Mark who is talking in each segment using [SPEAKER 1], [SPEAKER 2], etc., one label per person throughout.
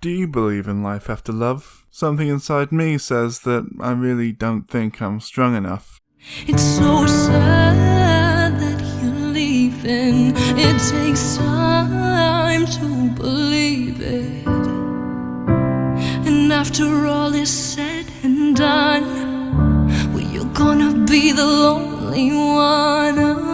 [SPEAKER 1] Do you believe in life after love? Something inside me says that I really don't think I'm strong enough.
[SPEAKER 2] It's so sad that you're leaving. It takes time to believe it. And after all is said and done, well, you're gonna be the lonely one.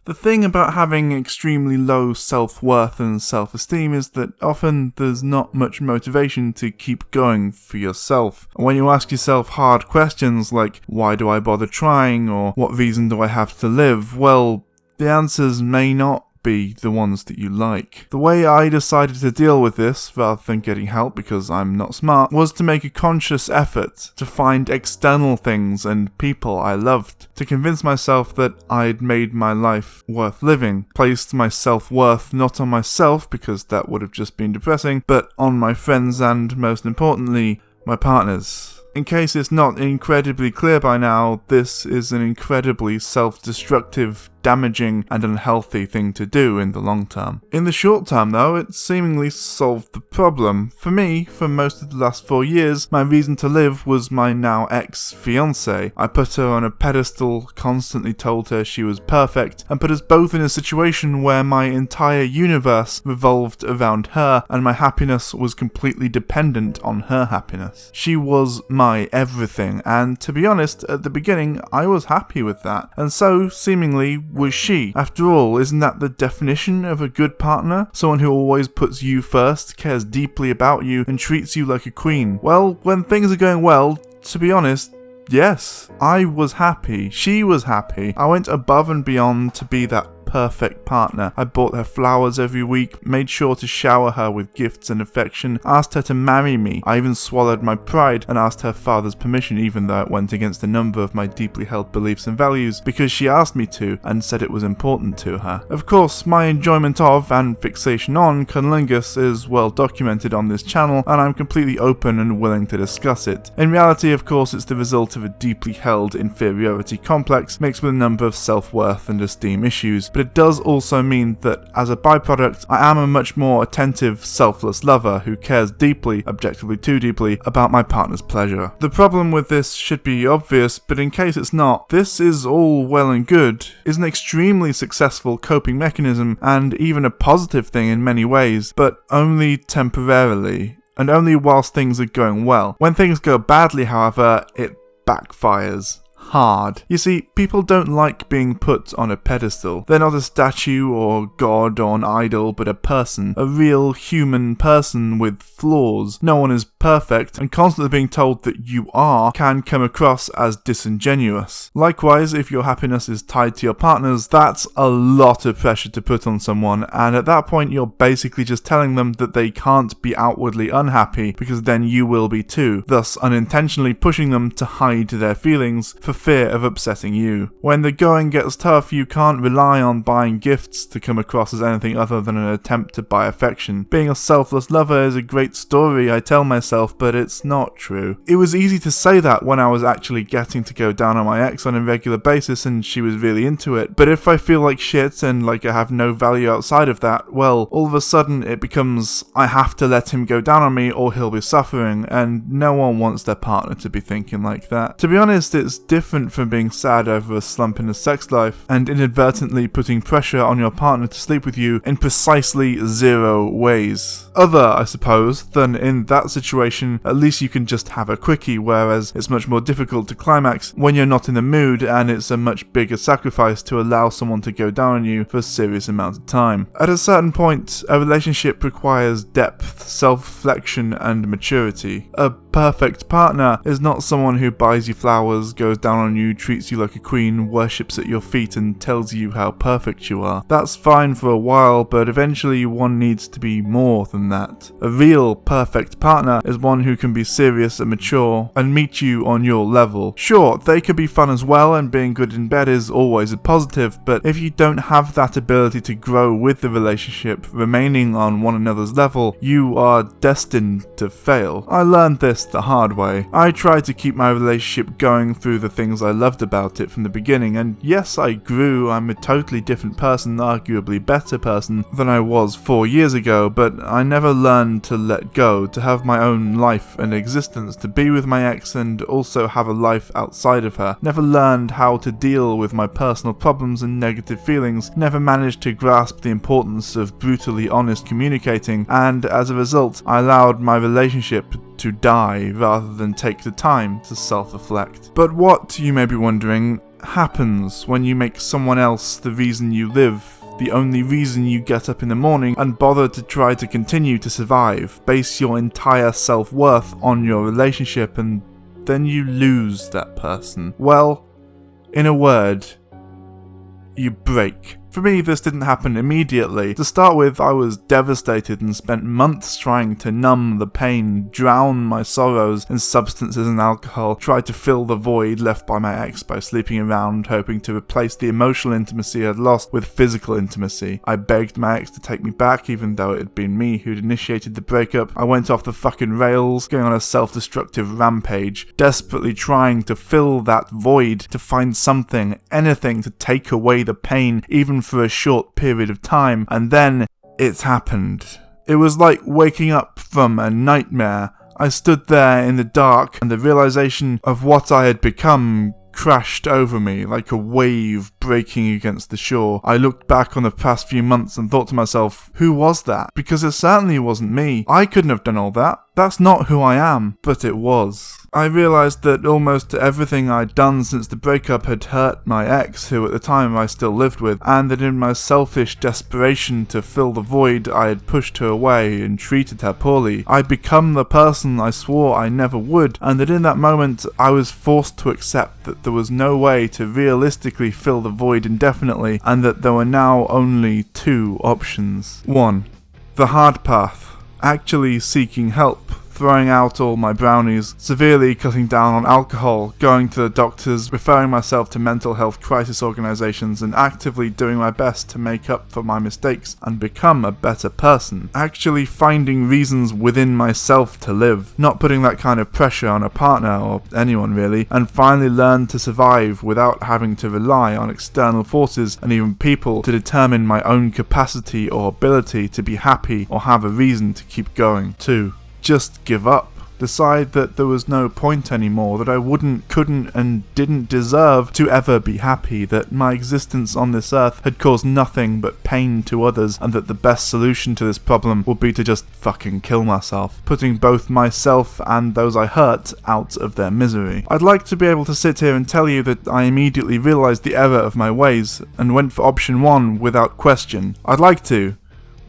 [SPEAKER 1] The thing about having extremely low self-worth and self-esteem is that often there's not much motivation to keep going for yourself. When you ask yourself hard questions like, why do I bother trying, or what reason do I have to live, well, the answers may not be the ones that you like. The way I decided to deal with this, rather than getting help because I'm not smart, was to make a conscious effort to find external things and people I loved, to convince myself that I'd made my life worth living, placed my self-worth not on myself because that would have just been depressing, but on my friends and, most importantly, my partners. In case it's not incredibly clear by now, this is an incredibly self-destructive, damaging, and unhealthy thing to do in the long term. In the short term though, it seemingly solved the problem. For me, for most of the last 4 years, my reason to live was my now ex-fiancée. I put her on a pedestal, constantly told her she was perfect, and put us both in a situation where my entire universe revolved around her, and my happiness was completely dependent on her happiness. She was my everything, and to be honest, at the beginning, I was happy with that, and so, seemingly, was she. After all, isn't that the definition of a good partner? Someone who always puts you first, cares deeply about you, and treats you like a queen. Well, when things are going well, to be honest, yes, I was happy. She was happy. I went above and beyond to be that perfect partner. I bought her flowers every week, made sure to shower her with gifts and affection, asked her to marry me. I even swallowed my pride and asked her father's permission, even though it went against a number of my deeply held beliefs and values, because she asked me to and said it was important to her. Of course, my enjoyment of and fixation on cunnilingus is well documented on this channel, and I'm completely open and willing to discuss it. In reality, of course, it's the result of a deeply held inferiority complex mixed with a number of self-worth and esteem issues, but it does also mean that, as a byproduct, I am a much more attentive, selfless lover who cares deeply, objectively too deeply, about my partner's pleasure. The problem with this should be obvious, but in case it's not, this is all well and good, is an extremely successful coping mechanism, and even a positive thing in many ways, but only temporarily, and only whilst things are going well. When things go badly, however, it backfires hard. You see, people don't like being put on a pedestal. They're not a statue or god or an idol, but a person. A real human person with flaws. No one is perfect, and constantly being told that you are can come across as disingenuous. Likewise, if your happiness is tied to your partner's, that's a lot of pressure to put on someone, and at that point you're basically just telling them that they can't be outwardly unhappy, because then you will be too, thus unintentionally pushing them to hide their feelings for fear of upsetting you. When the going gets tough, you can't rely on buying gifts to come across as anything other than an attempt to buy affection. Being a selfless lover is a great story, I tell myself, but it's not true. It was easy to say that when I was actually getting to go down on my ex on a regular basis and she was really into it, but if I feel like shit and like I have no value outside of that, well, all of a sudden it becomes, I have to let him go down on me or he'll be suffering, and no one wants their partner to be thinking like that. To be honest, it's different from being sad over a slump in a sex life and inadvertently putting pressure on your partner to sleep with you in precisely 0 ways. Other, I suppose, than in that situation, at least you can just have a quickie, whereas it's much more difficult to climax when you're not in the mood, and it's a much bigger sacrifice to allow someone to go down on you for a serious amount of time. At a certain point, a relationship requires depth, self-reflection, and maturity. A perfect partner is not someone who buys you flowers, goes down on you, treats you like a queen, worships at your feet, and tells you how perfect you are. That's fine for a while, but eventually one needs to be more than that. A real perfect partner is one who can be serious and mature and meet you on your level. Sure, they can be fun as well, and being good in bed is always a positive, but if you don't have that ability to grow with the relationship, remaining on one another's level, you are destined to fail. I learned this this the hard way. I tried to keep my relationship going through the things I loved about it from the beginning, and yes, I grew. I'm a totally different person, arguably better person than I was 4 years ago, but I never learned to let go, to have my own life and existence, to be with my ex and also have a life outside of her. Never learned how to deal with my personal problems and negative feelings, never managed to grasp the importance of brutally honest communicating, and as a result, I allowed my relationship to die rather than take the time to self-reflect. But what, you may be wondering, happens when you make someone else the reason you live, the only reason you get up in the morning, and bother to try to continue to survive, base your entire self-worth on your relationship, and then you lose that person? Well, in a word, you break. For me, this didn't happen immediately. To start with, I was devastated and spent months trying to numb the pain, drown my sorrows in substances and alcohol, tried to fill the void left by my ex by sleeping around, hoping to replace the emotional intimacy I'd lost with physical intimacy. I begged my ex to take me back, even though it had been me who'd initiated the breakup. I went off the fucking rails, going on a self-destructive rampage, desperately trying to fill that void, to find something, anything to take away the pain, even for a short period of time, and then it happened. It was like waking up from a nightmare. I stood there in the dark, and the realization of what I had become crashed over me like a wave breaking against the shore. I looked back on the past few months and thought to myself, who was that? Because it certainly wasn't me. I couldn't have done all that. That's not who I am. But it was. I realised that almost everything I'd done since the breakup had hurt my ex, who at the time I still lived with, and that in my selfish desperation to fill the void I had pushed her away and treated her poorly. I'd become the person I swore I never would, and that in that moment I was forced to accept that there was no way to realistically fill the void indefinitely, and that there were now only two options. 1. The hard path. Actually seeking help. Throwing out all my brownies, severely cutting down on alcohol, going to the doctors, referring myself to mental health crisis organisations, and actively doing my best to make up for my mistakes and become a better person. Actually finding reasons within myself to live, not putting that kind of pressure on a partner or anyone really, and finally learn to survive without having to rely on external forces and even people to determine my own capacity or ability to be happy or have a reason to keep going. 2. Just give up. Decide that there was no point anymore, that I wouldn't, couldn't, and didn't deserve to ever be happy, that my existence on this earth had caused nothing but pain to others, and that the best solution to this problem would be to just fucking kill myself, putting both myself and those I hurt out of their misery. I'd like to be able to sit here and tell you that I immediately realised the error of my ways, and went for option 1 without question. I'd like to,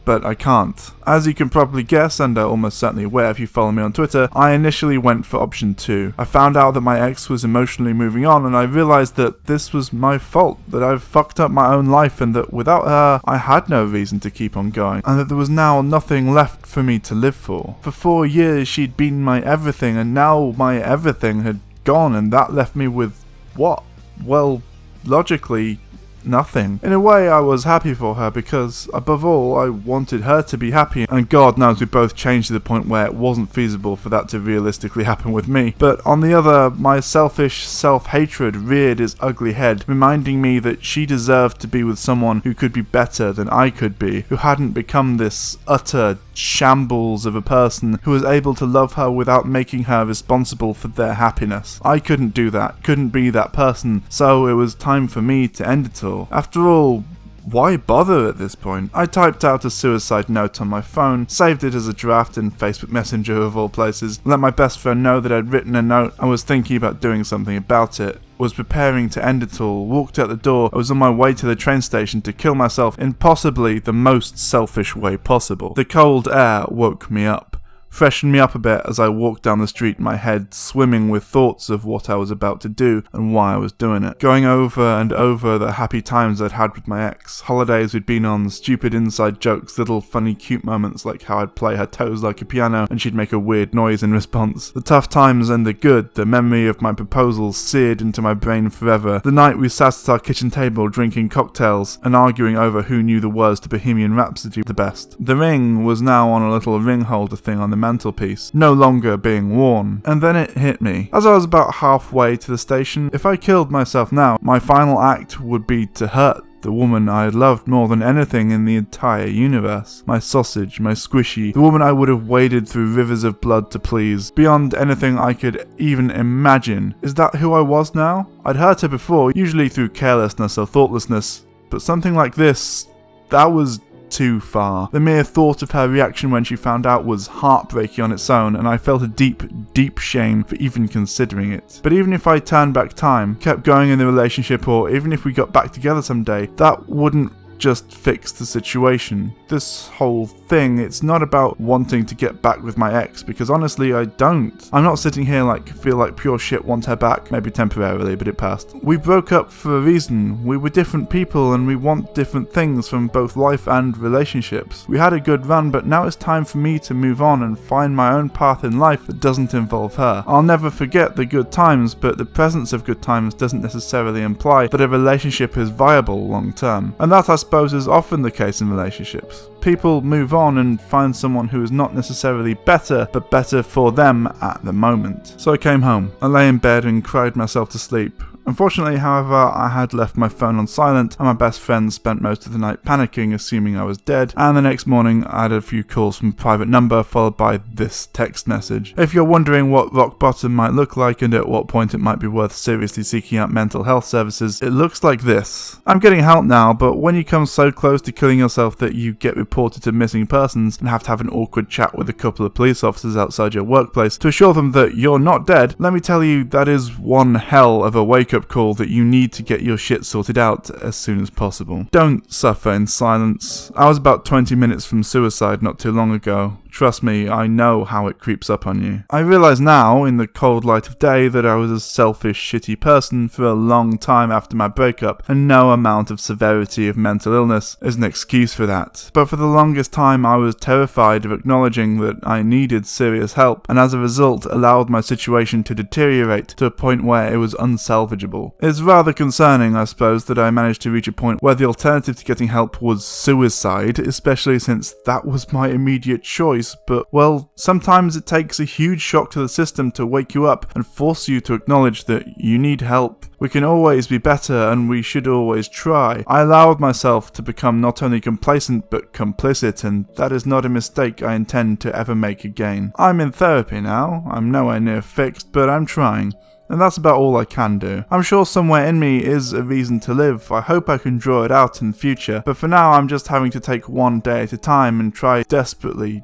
[SPEAKER 1] but I can't. As you can probably guess, and are almost certainly aware if you follow me on Twitter, I initially went for option 2. I found out that my ex was emotionally moving on, and I realised that this was my fault, that I've fucked up my own life, and that without her, I had no reason to keep on going, and that there was now nothing left for me to live for. For 4 years she'd been my everything, and now my everything had gone, and that left me with what? Well, logically, nothing. In a way, I was happy for her because, above all, I wanted her to be happy, and God knows we both changed to the point where it wasn't feasible for that to realistically happen with me. But on the other, my selfish self-hatred reared its ugly head, reminding me that she deserved to be with someone who could be better than I could be, who hadn't become this utter shambles of a person who was able to love her without making her responsible for their happiness. I couldn't do that, couldn't be that person, so it was time for me to end it all. After all, why bother at this point? I typed out a suicide note on my phone, saved it as a draft in Facebook Messenger of all places, let my best friend know that I'd written a note and was thinking about doing something about it, was preparing to end it all, walked out the door. I was on my way to the train station to kill myself in possibly the most selfish way possible. The cold air woke me up, freshened me up a bit as I walked down the street, my head swimming with thoughts of what I was about to do and why I was doing it. Going over and over the happy times I'd had with my ex, holidays we'd been on, stupid inside jokes, little funny cute moments like how I'd play her toes like a piano and she'd make a weird noise in response. The tough times and the good, the memory of my proposal seared into my brain forever. The night we sat at our kitchen table drinking cocktails and arguing over who knew the words to Bohemian Rhapsody the best. The ring was now on a little ring holder thing on the mantelpiece, no longer being worn. And then it hit me. As I was about halfway to the station, if I killed myself now, my final act would be to hurt the woman I had loved more than anything in the entire universe. My sausage, my squishy, the woman I would have waded through rivers of blood to please, beyond anything I could even imagine. Is that who I was now? I'd hurt her before, usually through carelessness or thoughtlessness, but something like this, that was too far. The mere thought of her reaction when she found out was heartbreaking on its own, and I felt a deep, deep shame for even considering it. But even if I turned back time, kept going in the relationship, or even if we got back together someday, that wouldn't just fix the situation. This whole thing, it's not about wanting to get back with my ex, because honestly I don't. I'm not sitting here feel like pure shit want her back, maybe temporarily, but it passed. We broke up for a reason. We were different people and we want different things from both life and relationships. We had a good run, but now it's time for me to move on and find my own path in life that doesn't involve her. I'll never forget the good times, but the presence of good times doesn't necessarily imply that a relationship is viable long term. And that, I suppose, is often the case in relationships. People move on and find someone who is not necessarily better, but better for them at the moment. So I came home. I lay in bed and cried myself to sleep. Unfortunately, however, I had left my phone on silent, and my best friend spent most of the night panicking, assuming I was dead, and the next morning I had a few calls from a private number, followed by this text message. If you're wondering what rock bottom might look like and at what point it might be worth seriously seeking out mental health services, it looks like this. I'm getting help now, but when you come so close to killing yourself that you get reported to missing persons and have to have an awkward chat with a couple of police officers outside your workplace to assure them that you're not dead, let me tell you, that is one hell of a wake-up call that you need to get your shit sorted out as soon as possible. Don't suffer in silence. I was about 20 minutes from suicide not too long ago. Trust me, I know how it creeps up on you. I realise now, in the cold light of day, that I was a selfish, shitty person for a long time after my breakup, and no amount of severity of mental illness is an excuse for that. But for the longest time I was terrified of acknowledging that I needed serious help, and as a result allowed my situation to deteriorate to a point where it was unsalvageable. It's rather concerning, I suppose, that I managed to reach a point where the alternative to getting help was suicide, especially since that was my immediate choice. But, well, sometimes it takes a huge shock to the system to wake you up and force you to acknowledge that you need help. We can always be better, and we should always try. I allowed myself to become not only complacent but complicit, and that is not a mistake I intend to ever make again. I'm in therapy now. I'm nowhere near fixed, but I'm trying. And that's about all I can do. I'm sure somewhere in me is a reason to live. I hope I can draw it out in the future, but for now I'm just having to take one day at a time and try desperately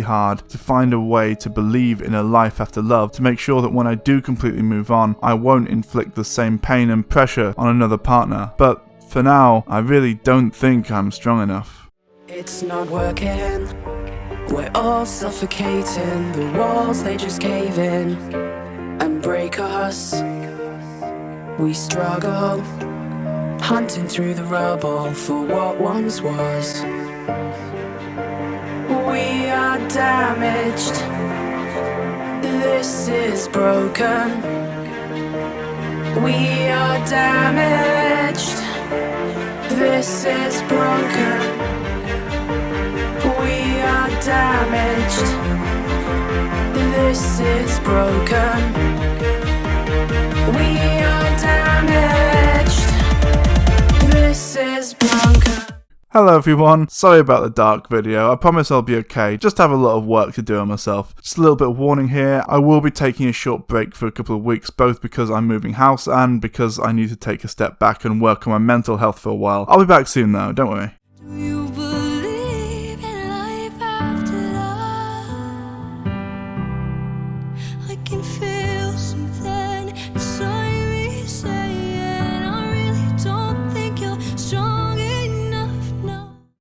[SPEAKER 1] hard to find a way to believe in a life after love, to make sure that when I do completely move on, I won't inflict the same pain and pressure on another partner. But for now, I really don't think I'm strong enough.
[SPEAKER 3] It's not working, we're all suffocating, the walls they just cave in and break us. We struggle, hunting through the rubble for what once was. We are damaged, this is broken. We are damaged, this is broken. We are damaged, this is broken. We are damaged, this is broken.
[SPEAKER 1] Hello everyone, sorry about the dark video, I promise I'll be okay, just have a lot of work to do on myself. Just a little bit of warning here, I will be taking a short break for a couple of weeks, both because I'm moving house and because I need to take a step back and work on my mental health for a while. I'll be back soon though, don't worry.
[SPEAKER 2] Do you believe in life after love? I can feel